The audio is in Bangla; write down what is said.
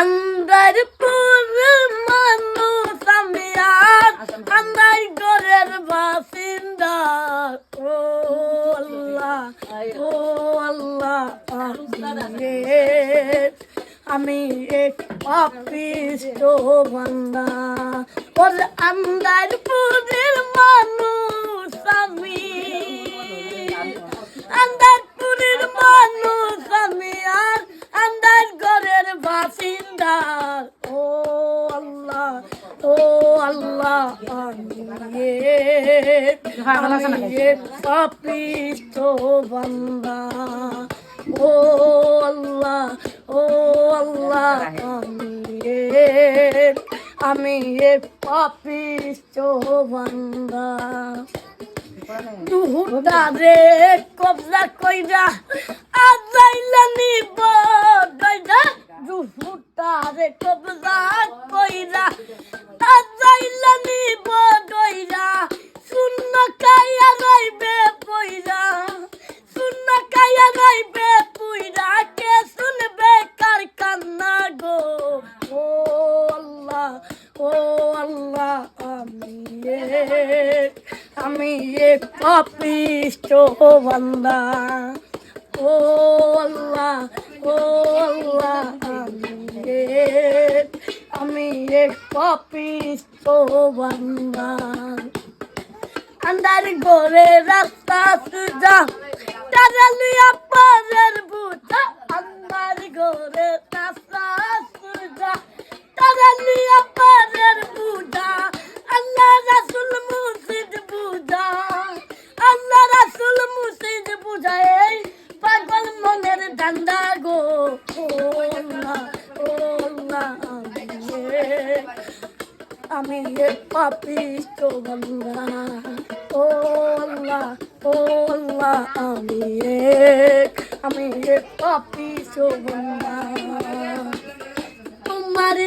আন্দারপুর মানুষ আমি আর আন্দার ঘরের বাসিন্দা। ও আল্লাহ, ও আল্লাহ, আমি এক পাপিষ্ট বান্দা। ওর আন্দারপুরের মানুষ আমি, আন্দারপুরের মানুষ আমি আর আন্দার ঘরের বাসিন্দা। ও আল্লাহ, ও আল্লাহ, আমি পাপিষ্ট বান্দা। ও আল্লাহ, ও আল্লাহ, আমি পাপিষ্ট বান্দা। দুহুটারে কবজা কইরা আজাইলা নিব দইরা। দুহুটারে কবজা কইরা আজাইলা নিব দইরা। শূন্য কাইয়া রইবে পইরা, শূন্য কাইয়া রইবে পইরা। কে শুনবে কার কান্না গো? ও আল্লাহ, ও আল্লাহ, আমি এক পাপিষ্ট বান্দা। ও আল্লাহ, ও আল্লাহ, আমি এক পাপিষ্ট বান্দা। আন্দার ঘরে রাস্তা সুজা তারা লইয়া পরের বুঝা। আন্দার ঘরে রাস্তা সুজা তারা লইয়া পরের বুঝা। আল্লাহ রাসূল মুর্শিদ বুঝা, আল্লাহ রাসূল মুর্শিদ বুঝা। এই পাগল মনের ধান্দা গো। ও আল্লাহ, ও আল্লাহ, আমি এক পাপিষ্ট বান্দা। ও আল্লাহ, ও আল্লাহ, আমি এক পাপিষ্ট বান্দা। তোমার